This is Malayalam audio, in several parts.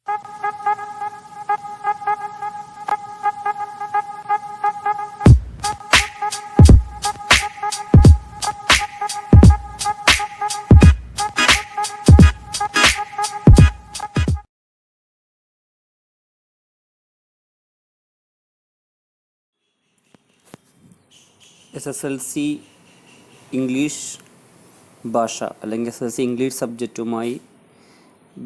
SSLC ഇംഗ്ലീഷ് ഭാഷ അല്ലെങ്കിൽ SSLC ഇംഗ്ലീഷ് സബ്ജക്റ്റുമായി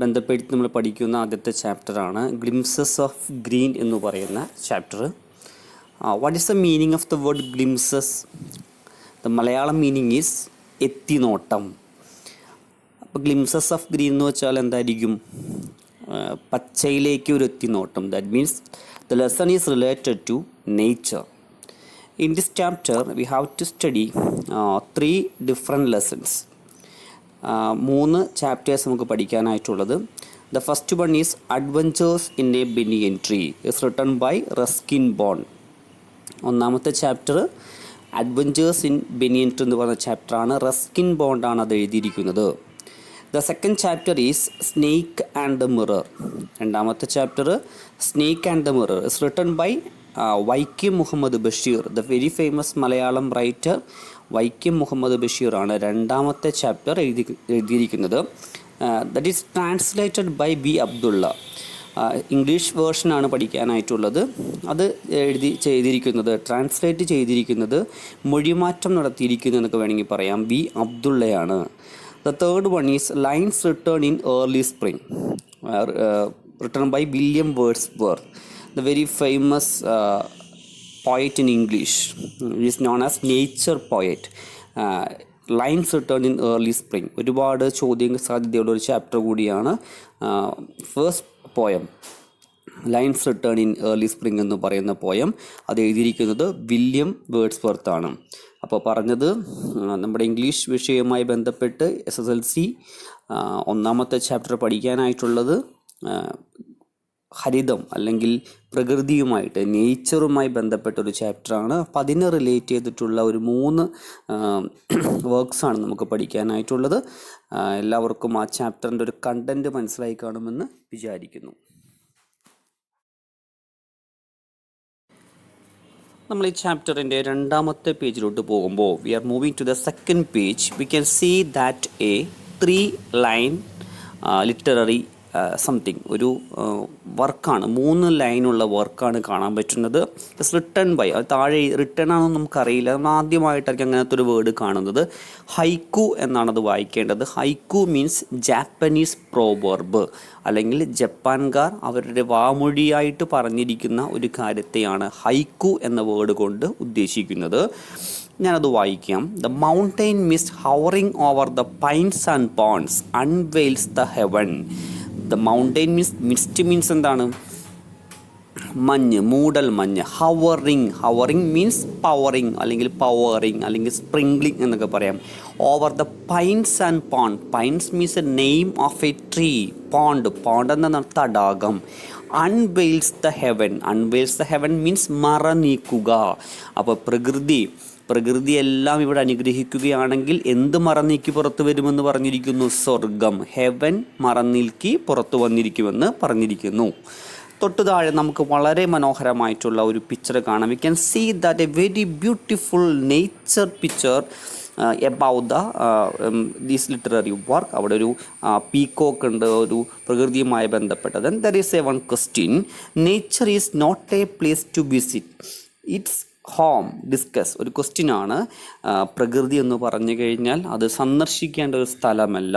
ബന്ധപ്പെടുത്തി നമ്മൾ പഠിക്കുന്ന ആദ്യത്തെ ചാപ്റ്ററാണ് ഗ്ലിംസസ് ഓഫ് ഗ്രീൻ എന്ന് പറയുന്ന chapter. What is the meaning of the word glimpses? The Malayalam meaning is എത്തിനോട്ടം. അപ്പോൾ ഗ്ലിംസസ് ഓഫ് ഗ്രീൻ എന്ന് വെച്ചാൽ എന്തായിരിക്കും? പച്ചയിലേക്ക് ഒരു എത്തിനോട്ടം. That means the lesson is related to nature. In this chapter, we have to study 3 different lessons. 3 chapters നമുക്ക് പഠിക്കാനായിട്ടുള്ളത്. The first one is Adventures in a Banyan Tree. It's written by Ruskin Bond. ഒന്നാമത്തെ chapter adventures in banian tree എന്ന് പറയുന്ന ചാപ്റ്ററാണ്. റസ്കിൻ ബോണ്ടാണ് അത് എഴുതിയിരിക്കുന്നത്. The second chapter is Snake and the Mirror. രണ്ടാമത്തെ chapter Snake and the Mirror is written by Vaikom Muhammad Basheer, the very famous Malayalam writer Vaikom Muhammad Basheer ആണ് രണ്ടാമത്തെ ചാപ്റ്റർ എഴുതിയിരിക്കുന്നത്. That is translated by B Abdulla. English വേർഷനാണ് പഠിക്കാനായിട്ടുള്ളത്. അത് ട്രാൻസ്ലേറ്റ് ചെയ്തിരിക്കുന്നത്, മൊഴിമാറ്റം നടത്തിയിരിക്കുന്നു എന്നൊക്കെ വേണമെങ്കിൽ പറയാം, ബി അബ്ദുള്ളയാണ്. The third one is lines written in early spring, written by William Wordsworth, the very famous poet in English. He is known as nature poet. Lines return in early spring. ഒരുപാട് ചോദ്യ സാധ്യതയുള്ള ഒരു ചാപ്റ്റർ കൂടിയാണ് first poem, lines written in early spring എന്ന് പറയുന്ന പോയം. അത് എഴുതിയിരിക്കുന്നത് വില്യം വേർഡ്സ്വർത്ത് ആണ്. അപ്പോൾ പറഞ്ഞത്, നമ്മുടെ ഇംഗ്ലീഷ് വിഷയവുമായി ബന്ധപ്പെട്ട് SSLC ഒന്നാമത്തെ ചാപ്റ്റർ പഠിക്കാനായിട്ടുള്ളത് ഹരിതം അല്ലെങ്കിൽ പ്രകൃതിയുമായിട്ട്, നേച്ചറുമായി ബന്ധപ്പെട്ടൊരു ചാപ്റ്ററാണ്. അപ്പം അതിനെ റിലേറ്റ് ചെയ്തിട്ടുള്ള ഒരു 3 വർക്ക്സാണ് നമുക്ക് പഠിക്കാനായിട്ടുള്ളത്. എല്ലാവർക്കും ആ ചാപ്റ്ററിൻ്റെ ഒരു കണ്ടൻറ്റ് മനസ്സിലായി കാണുമെന്ന് വിചാരിക്കുന്നു. നമ്മൾ ഈ ചാപ്റ്ററിൻ്റെ 2ാമത്തെ പേജിലോട്ട് പോകുമ്പോൾ, we are moving to the second page. We can see that a 3 line literary something ഒരു വർക്കാണ്, 3 ലൈനുള്ള വർക്കാണ് കാണാൻ പറ്റുന്നത്. ഇറ്റ്സ് റിട്ടൺ ബൈ, അത് താഴെ റിട്ടൺ ആണെന്ന് നമുക്കറിയില്ല, നമ്മൾ ആദ്യമായിട്ടായിരിക്കും അങ്ങനത്തെ ഒരു വേർഡ് കാണുന്നത്. ഹൈക്കു എന്നാണ് അത് വായിക്കേണ്ടത്. ഹൈക്കു മീൻസ് ജാപ്പനീസ് പ്രോവർബ്, അല്ലെങ്കിൽ ജപ്പാൻകാർ അവരുടെ വാമൊഴിയായിട്ട് പറഞ്ഞിരിക്കുന്ന ഒരു കാര്യത്തെയാണ് ഹൈക്കു എന്ന വേർഡ് കൊണ്ട് ഉദ്ദേശിക്കുന്നത്. ഞാനത് വായിക്കാം. The mountain mist hovering over the pines and ponds unveils the heaven. The mountain mist means എന്താണ്? മഞ്ഞ്, മൂടൽ മഞ്ഞ്. ഹവറിങ് മീൻസ് പവറിങ് അല്ലെങ്കിൽ പവറിങ് അല്ലെങ്കിൽ സ്പ്രിംഗ്ലിംഗ് എന്നൊക്കെ പറയാം. Over the pines and pond. Pines means a name of a tree. Pond എന്ന തടാകം. അൺവെയിൽസ് ദ ഹെവൻ മീൻസ് മറനീക്കുക. അപ്പോൾ പ്രകൃതിയെല്ലാം ഇവിടെ അനുഗ്രഹിക്കുകയാണെങ്കിൽ എന്ത് മറനീക്കി പുറത്തു വരുമെന്ന് പറഞ്ഞിരിക്കുന്നു? സ്വർഗം. ഹെവൻ മറനീക്കി പുറത്തു വന്നിരിക്കുമെന്ന് പറഞ്ഞിരിക്കുന്നു. തൊട്ടു താഴെ നമുക്ക് വളരെ മനോഹരമായിട്ടുള്ള ഒരു പിക്ചർ കാണാം. We can see that a very beautiful nature picture about this literary work. അവിടെ ഒരു പീക്കോക്ക് ഉണ്ട്, ഒരു പ്രകൃതിയുമായി ബന്ധപ്പെട്ടത്. There is a one question. Nature is not a place to visit, it's home. Discuss. ഒരു ക്വസ്റ്റ്യനാണ്. പ്രകൃതി എന്ന് പറഞ്ഞു കഴിഞ്ഞാൽ അത് സന്ദർശിക്കേണ്ട ഒരു സ്ഥലമല്ല,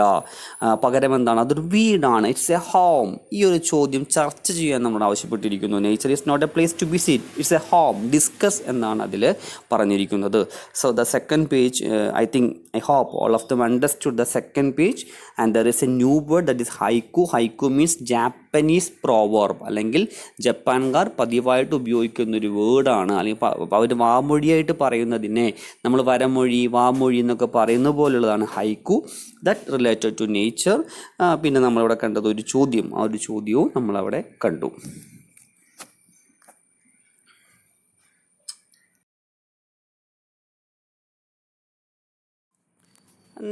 പകരം എന്താണ്? അതൊരു വീടാണ്. It's a home. ഈ ഒരു ചോദ്യം ചർച്ച ചെയ്യാൻ നമ്മൾ ആവശ്യപ്പെട്ടിരിക്കുന്നു. Nature is not a place to visit, it's a home. Discuss എന്നാണ് അതിൽ പറഞ്ഞിരിക്കുന്നത്. So the second page, I hope all of them understood the second page. And there is a new word, that is haiku. Haiku means Japanese proverb, അല്ലെങ്കിൽ ജപ്പാൻകാർ പതിവായിട്ട് ഉപയോഗിക്കുന്ന ഒരു വേർഡാണ്. അല്ലെങ്കിൽ അവർ വാമൊഴിയായിട്ട് പറയുന്നതിനെ നമ്മൾ വരമൊഴി, വാമൊഴി എന്നൊക്കെ പറയുന്ന പോലുള്ളതാണ് haiku. That related to nature. പിന്നെ നമ്മളിവിടെ കണ്ടത് ഒരു ചോദ്യം, ആ ഒരു ചോദ്യവും നമ്മളവിടെ കണ്ടു.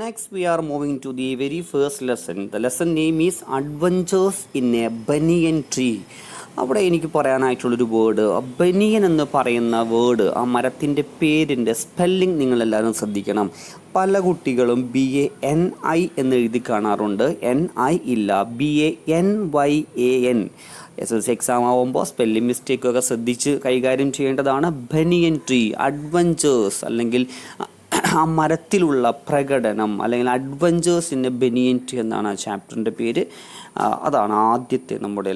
Next, we are moving to the very first lesson. The lesson name is Adventures in a Banyan Tree. അവിടെ എനിക്ക് പറയാനായിട്ടുള്ളൊരു വേർഡ്, ബനിയൻ എന്ന് പറയുന്ന വേർഡ്, ആ മരത്തിൻ്റെ പേരിൻ്റെ സ്പെല്ലിംഗ് നിങ്ങളെല്ലാവരും ശ്രദ്ധിക്കണം. പല കുട്ടികളും BANI എന്ന് എഴുതി കാണാറുണ്ട്. NI ഇല്ല, BANYAN. SSLC എക്സാം ആവുമ്പോൾ സ്പെല്ലിംഗ് മിസ്റ്റേക്കൊക്കെ ശ്രദ്ധിച്ച് കൈകാര്യം ചെയ്യേണ്ടതാണ്. ബനിയൻ ട്രീ, അഡ്വഞ്ചേഴ്സ് അല്ലെങ്കിൽ ആ മരത്തിലുള്ള പ്രകടനം, അല്ലെങ്കിൽ adventures in A banian tree എന്നാണ് ആ ചാപ്റ്ററിൻ്റെ പേര്. അതാണ് ആദ്യത്തെ നമ്മുടെ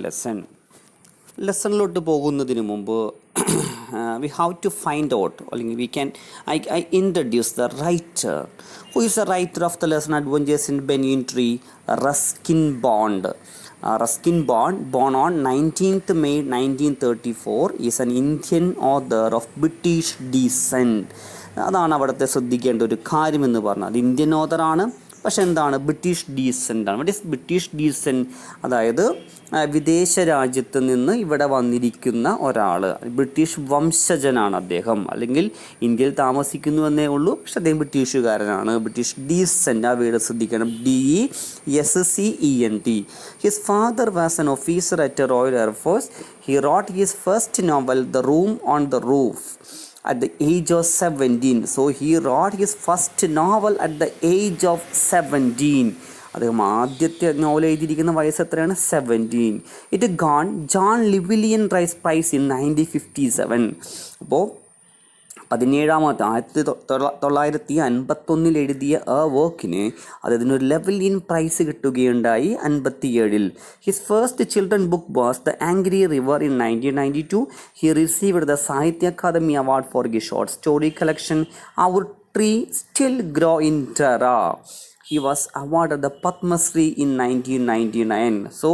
ലെസണിലോട്ട് പോകുന്നതിന് മുമ്പ് we have to find out, അല്ലെങ്കിൽ we can I introduce the writer. Who is the writer of the lesson Adventures in Banyan Tree? Ruskin Bond. Ruskin Bond, born on 19th May 1934, is an Indian author of British descent. അതാണ് അവിടുത്തെ ശ്രദ്ധിക്കേണ്ട ഒരു കാര്യമെന്ന് പറഞ്ഞാൽ. അത് ഇന്ത്യൻ ഓതറാണ്, പക്ഷെ എന്താണ്, ബ്രിട്ടീഷ് ഡീസൻ്റ് ആണ്. ബ്രിട്ടീഷ് ഡീസൻ്റ് അതായത് വിദേശ രാജ്യത്ത് നിന്ന് ഇവിടെ വന്നിരിക്കുന്ന ഒരാൾ, ബ്രിട്ടീഷ് വംശജനാണ് അദ്ദേഹം, അല്ലെങ്കിൽ ഇന്ത്യയിൽ താമസിക്കുന്നുവെന്നേ ഉള്ളൂ, പക്ഷെ അദ്ദേഹം ബ്രിട്ടീഷുകാരനാണ്. ബ്രിട്ടീഷ് ഡീസൻ്റ്, ആ വീട് ശ്രദ്ധിക്കണം, DESCENT. His father was an officer at royal air force. He wrote his first novel the room on the roof at the age of 17. So he wrote his first novel at the age of 17. അദ്ദേഹം ആദ്യത്തെ നോവൽ എഴുതിയിരിക്കുന്ന വയസ്സ് എത്രയാണ്? 17. It gone John Llewellyn prize in 1957. അപ്പോൾ 1951 എഴുതിയ ആ വർക്കിന് അദ്ദേഹത്തിനൊരു ലെവലിയൻ പ്രൈസ് കിട്ടുകയുണ്ടായി 57. His first children book was the angry river in 1992. He received the Sahitya Akademi award for his short story collection our trees still grow in Dehra. He was awarded the Padma Shri in 1999. So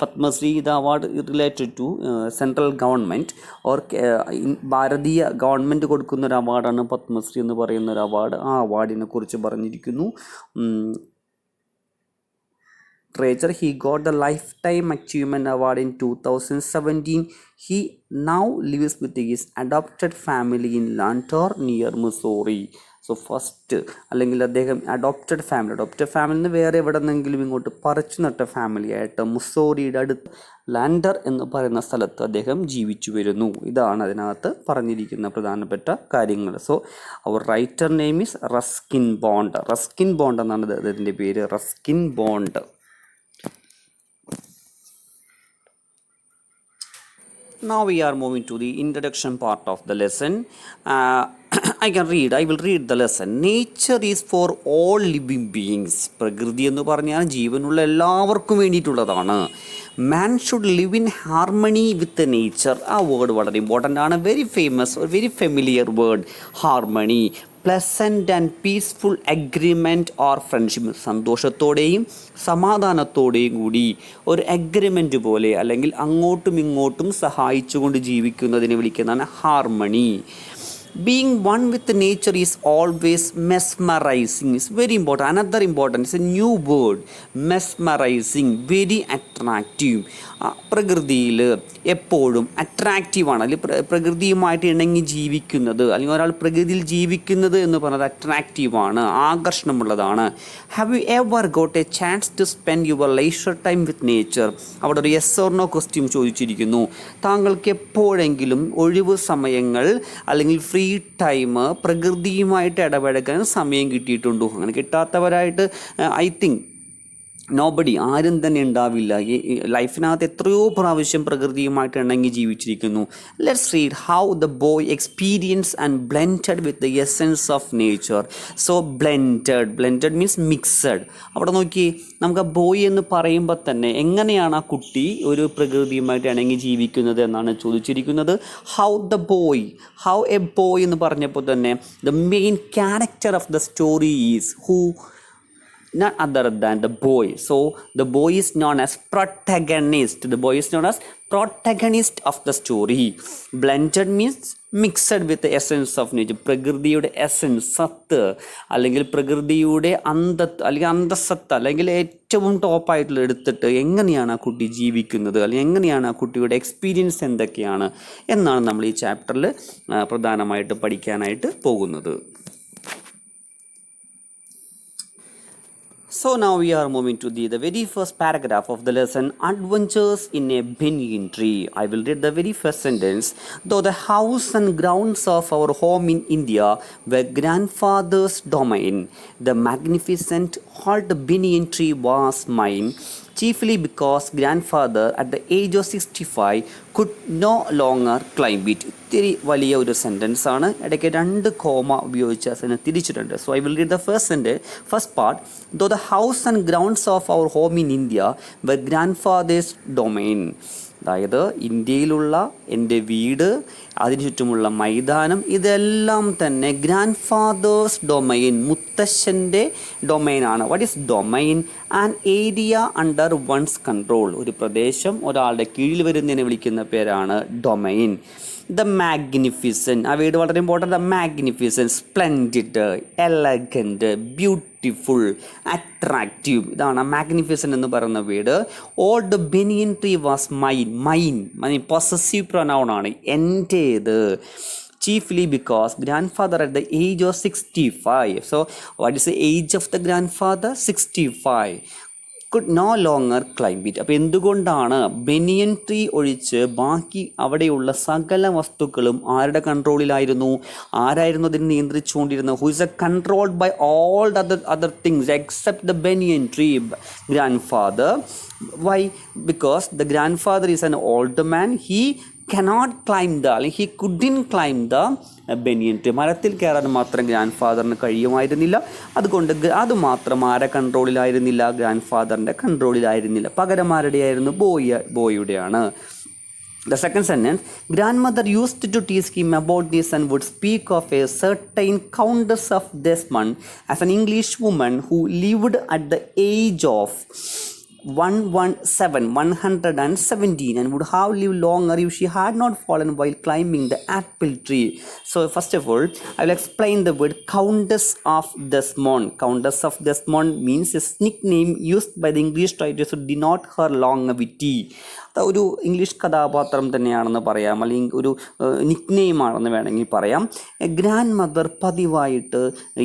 Padma Shri, the award related to central government or Bharatiya government കൊടുക്കുന്ന ഒരു അവാർഡാണ് പത്മശ്രീ എന്ന് പറയുന്ന ഒരു അവാർഡ്. ആ അവാർഡിനെ കുറിച്ച് പറഞ്ഞിരിക്കുന്നു. He got the Lifetime Achievement Award in 2017. He now lives with his adopted family in Lantor near Missouri. So first, അല്ലെങ്കിൽ അദ്ദേഹം അഡോപ്റ്റഡ് ഫാമിലി നിന്ന് വേറെ എവിടെ നിന്നെങ്കിലും ഇങ്ങോട്ട് പറിച്ചു നട്ട ഫാമിലി ആയിട്ട് മുസോറിയുടെ അടുത്ത് ലാൻഡർ എന്ന് പറയുന്ന സ്ഥലത്ത് അദ്ദേഹം ജീവിച്ചു വരുന്നു. ഇതാണ് അതിനകത്ത് പറഞ്ഞിരിക്കുന്ന പ്രധാനപ്പെട്ട കാര്യങ്ങൾ. So our writer name is Ruskin Bond. Ruskin Bond എന്നാണ് അദ്ദേഹത്തിൻ്റെ പേര്, Ruskin Bond. Now we are moving to the introduction part of the lesson. I will read the lesson. Nature is for all living beings. പ്രകൃതി എന്ന് പറഞ്ഞാൽ ജീവനുള്ള എല്ലാവർക്കും വേണ്ടിയിട്ടുള്ളതാണ്. Man should live in harmony with the nature. ആ വേർഡ് വളരെ ഇമ്പോർട്ടൻ്റ് ആണ്. Very famous, very familiar word, harmony. Pleasant and peaceful agreement or friendship. സന്തോഷത്തോടെയും സമാധാനത്തോടെയും കൂടി ഒരു അഗ്രിമെൻറ്റ് പോലെ, അല്ലെങ്കിൽ അങ്ങോട്ടും ഇങ്ങോട്ടും സഹായിച്ചുകൊണ്ട് ജീവിക്കുന്നതിനെ വിളിക്കുന്നതാണ് harmony. Being one with nature is always mesmerizing. It's very important. Another important, it's a new word, mesmerizing, very attractive. പ്രകൃതിയിൽ എപ്പോഴും അട്രാക്റ്റീവാണ്, അല്ലെങ്കിൽ പ്രകൃതിയുമായിട്ട് ഇണങ്ങി ജീവിക്കുന്നത്, അല്ലെങ്കിൽ ഒരാൾ പ്രകൃതിയിൽ ജീവിക്കുന്നത് എന്ന് പറയുന്നത് അട്രാക്റ്റീവാണ്, ആകർഷണമുള്ളതാണ്. Have you ever got a chance to spend your leisure time with nature? അവിടെ ഒരു യെസ് ഓർ നോ ക്വസ്റ്റ്യൻ ചോദിച്ചിരിക്കുന്നു. താങ്കൾക്ക് എപ്പോഴെങ്കിലും ഒഴിവ് സമയങ്ങൾ അല്ലെങ്കിൽ ഫ്രീ ടൈം പ്രകൃതിയുമായിട്ട് ഇടപഴകാൻ സമയം കിട്ടിയിട്ടുണ്ടോ? അങ്ങനെ കിട്ടാത്തവരായിട്ട് ഐ തിങ്ക് നോബഡി, ആരും തന്നെ ഉണ്ടാവില്ല. ഈ ലൈഫിനകത്ത് എത്രയോ പ്രാവശ്യം പ്രകൃതിയുമായിട്ട് ഇണങ്ങി ജീവിച്ചിരിക്കുന്നു. Let's read how the boy experience and blended with the essence of nature. So blended means mixed. അവിടെ നോക്കി, നമുക്ക് ആ ബോയ് എന്ന് പറയുമ്പോൾ തന്നെ എങ്ങനെയാണ് ആ കുട്ടി ഒരു പ്രകൃതിയുമായിട്ട് ഇണങ്ങി ജീവിക്കുന്നത് എന്നാണ് ചോദിച്ചിരിക്കുന്നത്. ഹൗ എ ബോയ് എന്ന് പറഞ്ഞപ്പോൾ തന്നെ the main character of the story is who? None other than the boy. So the boy is known as protagonist. The boy is known as protagonist of the story. Blended means mixed with the essence of nature. പ്രകൃതിയുടെ എസൻസ്, സത്ത്, അല്ലെങ്കിൽ പ്രകൃതിയുടെ അല്ലെങ്കിൽ അന്തസത്ത്, അല്ലെങ്കിൽ ഏറ്റവും ടോപ്പായിട്ടുള്ള എടുത്തിട്ട് എങ്ങനെയാണ് ആ കുട്ടി ജീവിക്കുന്നത്, അല്ലെങ്കിൽ എങ്ങനെയാണ് ആ കുട്ടിയുടെ എക്സ്പീരിയൻസ് എന്തൊക്കെയാണ് എന്നാണ് നമ്മൾ ഈ ചാപ്റ്ററിൽ പ്രധാനമായിട്ട് പഠിക്കാനായിട്ട് പോകുന്നത്. So now we are moving to the very first paragraph of the lesson, Adventures in a Banyan Tree. I will read the very first sentence. Though the house and grounds of our home in India were grandfather's domain, the magnificent old banyan tree was mine, chiefly because grandfather at the age of 65 could no longer climb it. ഇത്തിരി വലിയ ഒരു സെൻറ്റൻസ് ആണ്, ഇടയ്ക്ക് രണ്ട് കോമ ഉപയോഗിച്ച് അതിനെ തിരിച്ചിട്ടുണ്ട്. So I will read the first part. Though the house and grounds of our home in India were grandfather's domain. അതായത് ഇന്ത്യയിലുള്ള എൻ്റെ വീട്, അതിനു ചുറ്റുമുള്ള മൈതാനം, ഇതെല്ലാം തന്നെ ഗ്രാൻഡ് ഫാദേഴ്സ് ഡൊമൈൻ, മുത്തശ്ശൻ്റെ ഡൊമൈനാണ്. What is domain? An area under one's control. ഒരു പ്രദേശം ഒരാളുടെ കീഴിൽ വരുന്നതിനെ വിളിക്കുന്ന പേരാണ് ഡൊമൈൻ. ദ മാഗ്നിഫിസൻറ്റ്, ആ വേർഡ് വളരെ important. The magnificent, splendid, elegant, beautiful, attractive, ഇതാണ് മാഗ്നിഫിസൻറ്റ് എന്ന് പറയുന്ന word. Old banian tree was mine possessive pronoun ആണ്, എൻ്റേത്. Chiefly because grandfather at the age of 65. So what is the age of the grandfather? 65. Could no longer climb it. അപ്പോൾ എന്തുകൊണ്ടാണ് ബനിയൻ ട്രീ ഒഴിച്ച് ബാക്കി അവിടെയുള്ള സകല വസ്തുക്കളും ആരുടെ കൺട്രോളിലായിരുന്നു? ആരായിരുന്നു അതിനെ നിയന്ത്രിച്ചുകൊണ്ടിരുന്നത്? Who is controlled by all other things except the banyan tree? Grandfather. Why? Because the grandfather is an old man. He couldn't climb the banyan tree. മരത്തിൽ കയറാൻ മാത്രം ഗ്രാൻഡ് ഫാദറിന് കഴിയുമായിരുന്നില്ല. അതുകൊണ്ട് അതുമാത്രം ആരെ കൺട്രോളിലായിരുന്നില്ല? ഗ്രാൻഡ് ഫാദറിൻ്റെ കൺട്രോളിലായിരുന്നില്ല. പകരം ആരുടെയായിരുന്നു? ബോയുടെയാണ്. The second sentence, grandmother used to tease him about this and would speak of a certain Countess of Desmond as an English woman who lived at the age of 117 and would have lived longer if she had not fallen while climbing the apple tree. So first of all, I will explain the word Countess of Desmond. Countess of Desmond means a nickname used by the English writers to denote her longevity. ഒരു ഇംഗ്ലീഷ് കഥാപാത്രം തന്നെയാണെന്ന് പറയാം, അല്ലെങ്കിൽ ഒരു നിക്നെയിമാണെന്ന് വേണമെങ്കിൽ പറയാം. ഗ്രാൻഡ് മദർ പതിവായിട്ട്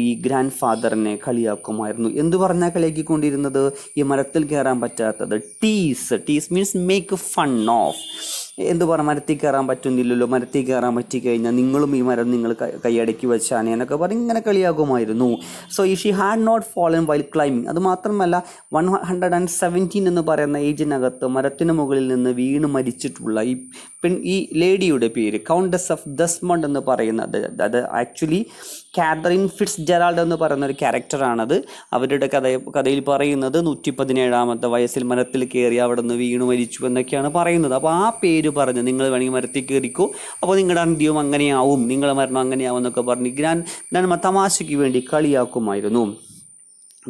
ഈ ഗ്രാൻഡ് ഫാദറിനെ കളിയാക്കുമായിരുന്നു. എന്തു പറഞ്ഞാൽ കളിയാക്കിക്കൊണ്ടിരുന്നത്? ഈ മരത്തിൽ കയറാൻ പറ്റാത്തത്. ടീസ് മീൻസ് മേക്ക് ഫൺ ഓഫ്. എന്ത് പറഞ്ഞാൽ മരത്തിൽ കയറാൻ പറ്റുന്നില്ലല്ലോ, മരത്തിൽ കയറാൻ പറ്റിക്കഴിഞ്ഞാൽ നിങ്ങളും ഈ മരം നിങ്ങൾ കൈയടക്കി വെച്ചാണ് എന്നൊക്കെ പറഞ്ഞ് ഇങ്ങനെ കളിയാക്കുമായിരുന്നു. സോ ഈ she had not fallen while climbing. അത് മാത്രമല്ല 117 എന്ന് പറയുന്ന ഏജിനകത്ത് മരത്തിന് മുകളിൽ നിന്ന് വീണ് മരിച്ചിട്ടുള്ള ഈ ലേഡിയുടെ പേര് കൗണ്ടസ് ഓഫ് ഡെസ്മണ്ട് എന്ന് പറയുന്നത്. അത് ആക്ച്വലി കാതറിൻ ഫിറ്റ്സ് ജെറാൾഡ് എന്ന് പറയുന്ന ഒരു ക്യാരക്ടറാണത്. അവരുടെ കഥയിൽ പറയുന്നത് 117 വയസ്സിൽ മരത്തിൽ കയറി അവിടെ നിന്ന് വീണു മരിച്ചു എന്നൊക്കെയാണ് പറയുന്നത്. അപ്പോൾ ആ പേര് പറഞ്ഞ് നിങ്ങൾ വേണമെങ്കിൽ മരത്തിൽ കയറിക്കോ, അപ്പോൾ നിങ്ങളുടെ അന്ത്യവും അങ്ങനെയാവും, നിങ്ങളുടെ മരണം അങ്ങനെയാവും എന്നൊക്കെ പറഞ്ഞ് ഗ്രാൻഡ് തമാശയ്ക്ക് വേണ്ടി കളിയാക്കുമായിരുന്നു.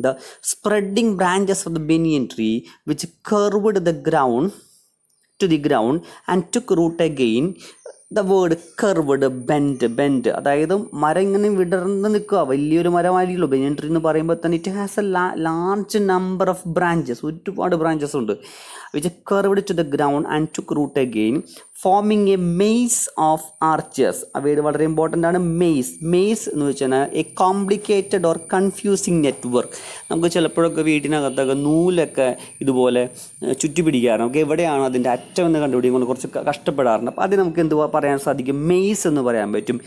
The spreading branches of the banyan tree which curved the ground to the ground and took root again. The word curved, bend, അതായത് മരം ഇങ്ങനെ വിടർന്ന് നിൽക്കുക. വലിയൊരു മരമായിരിക്കുമല്ലോ ബനിയൻ ട്രീ എന്ന് പറയുമ്പോൾ തന്നെ. It has a large number of branches, ഒരുപാട് ബ്രാഞ്ചസ് ഉണ്ട്. Which curved to the ground and took root again forming a maze of archers. ആ വേർഡ് വളരെ ഇമ്പോർട്ടൻ്റ് ആണ്. മെയ്സ് എന്ന് വെച്ചാൽ a complicated or confusing network. നമുക്ക് ചിലപ്പോഴൊക്കെ വീട്ടിനകത്തൊക്കെ നൂലൊക്കെ ഇതുപോലെ ചുറ്റിപ്പിടിക്കാറ്. നമുക്ക് എവിടെയാണ് അതിൻ്റെ അറ്റം എന്ന് കണ്ടുപിടിക്കുമ്പോൾ കുറച്ച് കഷ്ടപ്പെടാറുണ്ട്. അപ്പോൾ അത് നമുക്ക് എന്തുവാ പറയാൻ സാധിക്കും? മെയ്സ് എന്ന് പറയാൻ പറ്റും.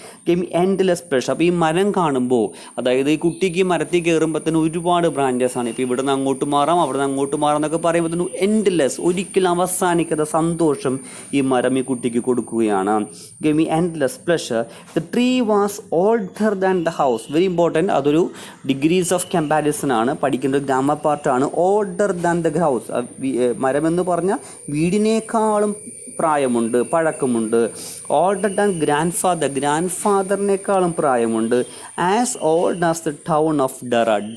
Endless pressure. അപ്പോൾ ഈ മരം കാണുമ്പോൾ, അതായത് ഈ കുട്ടിക്ക് മരത്തിൽ കയറുമ്പോഴത്തേനും ഒരുപാട് ബ്രാഞ്ചസ് ആണ്. ഇപ്പോൾ ഇവിടെ നിന്ന് അങ്ങോട്ട് മാറാം, അവിടെ നിന്ന് അങ്ങോട്ട് മാറാം എന്നൊക്കെ പറയുമ്പോഴത്തേനും എൻഡ്ലെസ്, ഒരിക്കലും അവസാനിക്കാത്ത സന്തോഷം ഈ മരം ഈ കുട്ടിക്ക് കൊടുക്കുകയാണ്. Give me endless pleasure. The tree was older than the house. Very important. അതൊരു ഡിഗ്രീസ് ഓഫ് കമ്പാരിസൺ ആണ്, പഠിക്കേണ്ട ഒരു ഗ്രാമർ പാർട്ടാണ്. Older than the house. മരം എന്ന് പറഞ്ഞാൽ വീടിനേക്കാളും പ്രായമുണ്ട്, പഴക്കമുണ്ട്. ഓൾഡർ ദാൻ ഗ്രാൻഡ് ഫാദറിനേക്കാളും പ്രായമുണ്ട്. As old as the town of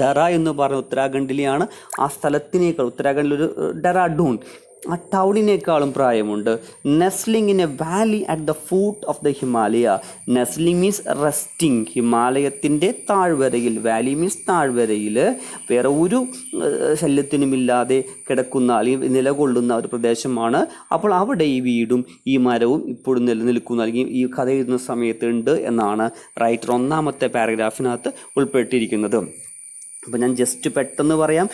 Dehra എന്ന് പറഞ്ഞ ഉത്തരാഖണ്ഡിലെയാണ്. ആ സ്ഥലത്തിനേക്കാൾ, ഉത്തരാഖണ്ഡിലൊരു ഡെറാഡൂൺ, ആ ടൗണിനേക്കാളും പ്രായമുണ്ട്. Nestling in a valley at the foot of the Himalaya. Nestling means resting. ഹിമാലയത്തിൻ്റെ താഴ്വരയിൽ, വാലി മീൻസ് താഴ്വരയിൽ, വേറെ ഒരു ശല്യത്തിനുമില്ലാതെ കിടക്കുന്ന അല്ലെങ്കിൽ നിലകൊള്ളുന്ന ഒരു പ്രദേശമാണ്. അപ്പോൾ അവിടെ ഈ വീടും ഈ മരവും ഇപ്പോഴും നിലനിൽക്കുന്ന, അല്ലെങ്കിൽ ഈ കഥ എഴുതുന്ന സമയത്ത് ഉണ്ട് എന്നാണ് റൈറ്റർ ഒന്നാമത്തെ പാരഗ്രാഫിനകത്ത് ഉൾപ്പെട്ടിരിക്കുന്നത്. അപ്പോൾ ഞാൻ ജസ്റ്റ് പെട്ടെന്ന് പറയാം.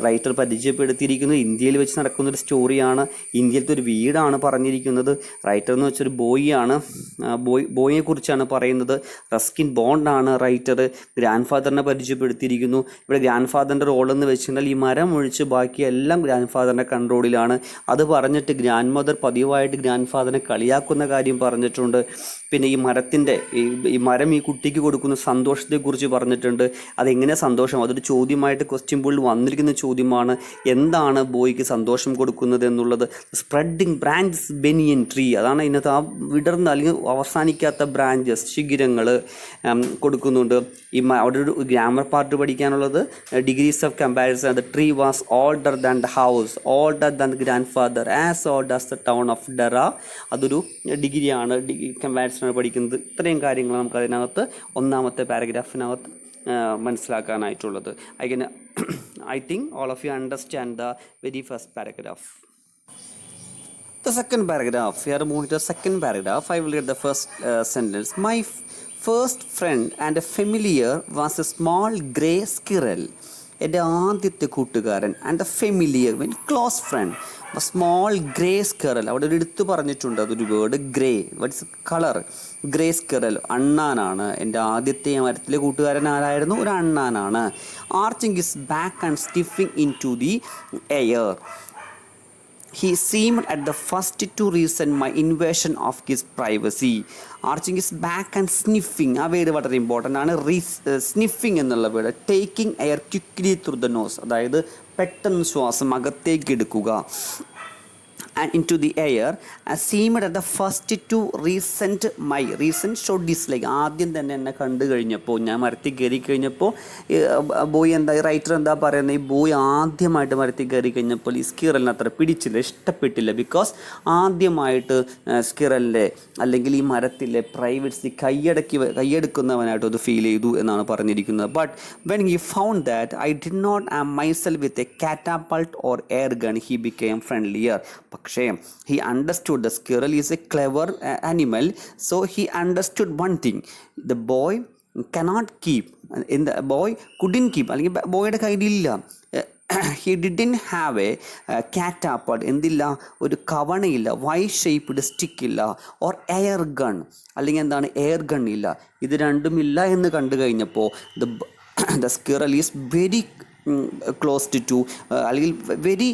റൈറ്റർ പരിചയപ്പെടുത്തിയിരിക്കുന്നത് ഇന്ത്യയിൽ വെച്ച് നടക്കുന്നൊരു സ്റ്റോറിയാണ്. ഇന്ത്യയിലത്തെ ഒരു വീടാണ് പറഞ്ഞിരിക്കുന്നത്. റൈറ്റർ എന്ന് വെച്ചൊരു ബോയിയാണ്. ബോയിയെ കുറിച്ചാണ് പറയുന്നത്. റസ്കിൻ ബോണ്ടാണ് റൈറ്റർ. ഗ്രാൻഡ് ഫാദറിനെ പരിചയപ്പെടുത്തിയിരിക്കുന്നു. ഇവിടെ ഗ്രാൻഡ് ഫാദറിൻ്റെ റോളെന്ന് വെച്ചിട്ടുണ്ടെങ്കിൽ ഈ മരം ഒഴിച്ച് ബാക്കിയെല്ലാം ഗ്രാൻഡ് ഫാദറിൻ്റെ കൺട്രോളിലാണ്. അത് പറഞ്ഞിട്ട് ഗ്രാൻഡ് മദർ പതിവായിട്ട് ഗ്രാൻഡ് ഫാദറിനെ കളിയാക്കുന്ന കാര്യം പറഞ്ഞിട്ടുണ്ട്. പിന്നെ ഈ മരത്തിൻ്റെ ഈ മരം ഈ കുട്ടിക്ക് കൊടുക്കുന്ന സന്തോഷത്തെക്കുറിച്ച് പറഞ്ഞിട്ടുണ്ട്. അതെങ്ങനെ സന്തോഷം, അതൊരു ചോദ്യമായിട്ട് ക്വസ്റ്റ്യൻ ബോർഡിൽ വന്നിരിക്കുന്ന ചോദ്യമാണ്. എന്താണ് ബോയ്ക്ക് സന്തോഷം കൊടുക്കുന്നത് എന്നുള്ളത്. സ്പ്രെഡിങ് ബ്രാഞ്ചസ് ബെനിയൻ ട്രീ, അതാണ് ഇതിനകത്ത് ആ വിടർന്ന് അല്ലെങ്കിൽ അവസാനിക്കാത്ത ബ്രാഞ്ചസ് ശിഖിരങ്ങൾ കൊടുക്കുന്നുണ്ട്. അവിടെ ഒരു ഗ്രാമർ പാർട്ട് പഠിക്കാനുള്ളത് degrees of comparison. The tree was older than the house, older than the grand father, as old as the town of Dehra. അതൊരു ഡിഗ്രിയാണ്, കമ്പാരിസൺ പഠിക്കുന്നത്. ഇത്രയും കാര്യങ്ങൾ നമുക്ക് അതിനകത്ത് ഒന്നാമത്തെ പാരഗ്രാഫിനകത്ത് മനസ്സിലാക്കാനായിട്ടുള്ളത്. I think all of you understand the very first paragraph. The second paragraph, we are moving to the second paragraph. I will read the first sentence. My first friend and a familiar was a small grey squirrel. എൻ്റെ ആദ്യത്തെ കൂട്ടുകാരൻ and a familiar very close friend small grey squirrel. അവിടെ ഒരു എടുത്ത് പറഞ്ഞിട്ടുണ്ട്, അതൊരു word grey. What's colour? Grey squirrel, അണ്ണാനാണ്. എൻ്റെ ആദ്യത്തെ മരത്തിലെ കൂട്ടുകാരൻ ആരായിരുന്നു? ഒരു അണ്ണാനാണ്. Arching his back and stiffing into the air. He seemed at the first to resent my invasion of his privacy. Arching his back and sniffing, ആ വേർഡ് വളരെ ഇമ്പോർട്ടൻ്റ് ആണ്. സ്നിഫിങ് എന്നുള്ള word. Taking air quickly through the nose, അതായത് പെട്ടെന്ന് ശ്വാസം അകത്തേക്ക് എടുക്കുക. And into the air, seemed at the first to resent my show dislike. ആദ്യം തന്നെ എന്നെ കണ്ടു കഴിഞ്ഞപ്പോൾ, ഞാൻ മരത്തിൽ കയറി കഴിഞ്ഞപ്പോൾ ബോയ് റൈറ്റർ എന്താ പറയുന്നത്, ഈ ബോയ് ആദ്യമായിട്ട് മരത്തിൽ കയറി കഴിഞ്ഞപ്പോൾ ഈ സ്കിറലിന് അത്ര പിടിച്ചില്ല, ഇഷ്ടപ്പെട്ടില്ല. ബിക്കോസ് ആദ്യമായിട്ട് സ്കിറലിൻ്റെ അല്ലെങ്കിൽ ഈ മരത്തിലെ പ്രൈവറ്റ്സി കൈയെടുക്കുന്നവനായിട്ട് അത് ഫീൽ ചെയ്തു എന്നാണ് പറഞ്ഞിരിക്കുന്നത്. But when he found that I did not arm myself with a catapult or air gun, he became friendlier. പക്ഷേ he understood the squirrel is a clever animal, so he understood one thing: the boy cannot keep, in the boy couldn't keep, അല്ലെങ്കിൽ ബോയുടെ കയ്യിലില്ല. he didn't have a catapult, എന്തില്ല, ഒരു കവണയില്ല, വൈ ഷേപ്പ്ഡ് സ്റ്റിക്ക് ഇല്ല, ഓർ എയർ ഗൺ, അല്ലെങ്കിൽ എന്താണ് എയർ ഗൺ ഇല്ല. ഇത് രണ്ടുമില്ല എന്ന് കണ്ടു കഴിഞ്ഞപ്പോൾ the squirrel is very close to അല്ലെങ്കിൽ വെരി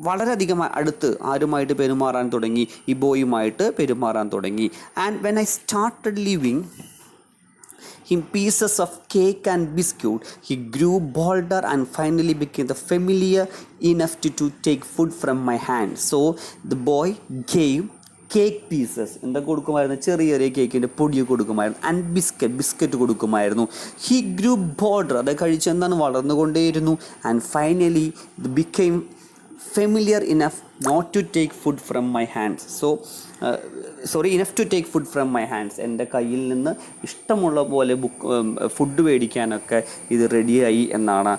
വളരെയധികം അടുത്ത് ആരുമായിട്ട് പെരുമാറാൻ തുടങ്ങി, ഈ ബോയുമായിട്ട് പെരുമാറാൻ തുടങ്ങി. And when I started living in pieces of cake and biscuit, he grew bolder and finally became the familiar enough to take food from my hand. So the boy gave cake pieces, എന്താ കൊടുക്കുമായിരുന്നു, ചെറിയ ചെറിയ കേക്കിൻ്റെ പൊടി കൊടുക്കുമായിരുന്നു. ആൻഡ് ബിസ്ക്കറ്റ് കൊടുക്കുമായിരുന്നു. ഹി ഗ്രൂ ബോർഡർ, അത് കഴിച്ച് എന്താണ് വളർന്നുകൊണ്ടേയിരുന്നു. And finally became familiar enough not to take food from my hands. enough to take food from my hands. എൻ്റെ കയ്യിൽ നിന്ന് ഇഷ്ടമുള്ള പോലെ ഫുഡ് മേടിക്കാനൊക്കെ ഇത് റെഡിയായി എന്നാണ്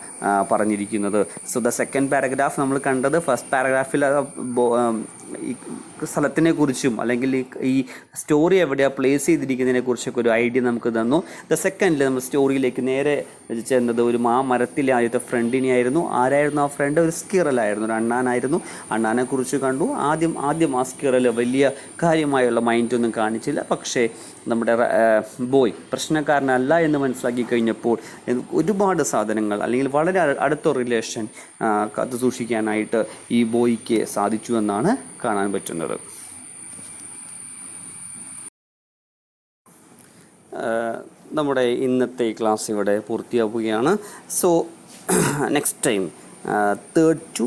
പറഞ്ഞിരിക്കുന്നത്. സോ ദ സെക്കൻഡ് പാരഗ്രാഫ് നമ്മൾ കണ്ടത്. ഫസ്റ്റ് പാരഗ്രാഫിൽ ഈ സ്ഥലത്തിനെ കുറിച്ചും അല്ലെങ്കിൽ ഈ സ്റ്റോറി എവിടെയാണ് പ്ലേസ് ചെയ്തിരിക്കുന്നതിനെ കുറിച്ചൊക്കെ ഒരു ഐഡിയ നമുക്ക് തന്നു. ദ സെക്കൻഡിൽ നമ്മൾ സ്റ്റോറിയിലേക്ക് നേരെ ചെന്നത് ഒരു മരത്തിലെ ആദ്യത്തെ ഫ്രണ്ടിനെയായിരുന്നു. ആരായിരുന്നു ആ ഫ്രണ്ട്? ഒരു സ്കിറലായിരുന്നു, ഒരു അണ്ണാനായിരുന്നു. അണ്ണാനെ കുറിച്ച് കണ്ടു. ആദ്യം ആ സ്കിറൽ വലിയ കാര്യമായുള്ള മൈൻഡൊന്നും കാണിച്ചില്ല. പക്ഷേ നമ്മുടെ ബോയ് പ്രശ്നക്കാരനല്ല എന്ന് മനസ്സിലാക്കി കഴിഞ്ഞപ്പോൾ ഒരുപാട് സാധനങ്ങൾ അല്ലെങ്കിൽ വളരെ അടുത്ത റിലേഷൻ കാത്തു സൂക്ഷിക്കാനായിട്ട് ഈ ബോയ്ക്ക് സാധിച്ചു എന്നാണ് കാണാൻ പറ്റുന്നത്. നമ്മുടെ ഇന്നത്തെ ക്ലാസ് ഇവിടെ പൂർത്തിയാവുകയാണ്. So next time 3rd to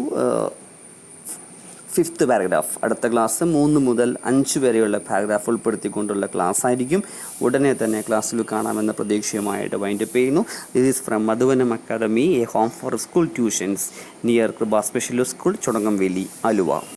5th paragraph, അടുത്ത ക്ലാസ് 3 മുതൽ 5 വരെയുള്ള പാരഗ്രാഫ് ഉൾപ്പെടുത്തിക്കൊണ്ടുള്ള ക്ലാസ് ആയിരിക്കും. ഉടനെ തന്നെ ക്ലാസ്സിൽ കാണാമെന്ന പ്രതീക്ഷയുമായിട്ട് വൈൻഡപ്പ് ചെയ്യുന്നു. This is from Madhuvanam academy, a home for school tuitions near Kripa special school, Chudangamveli, Aluva.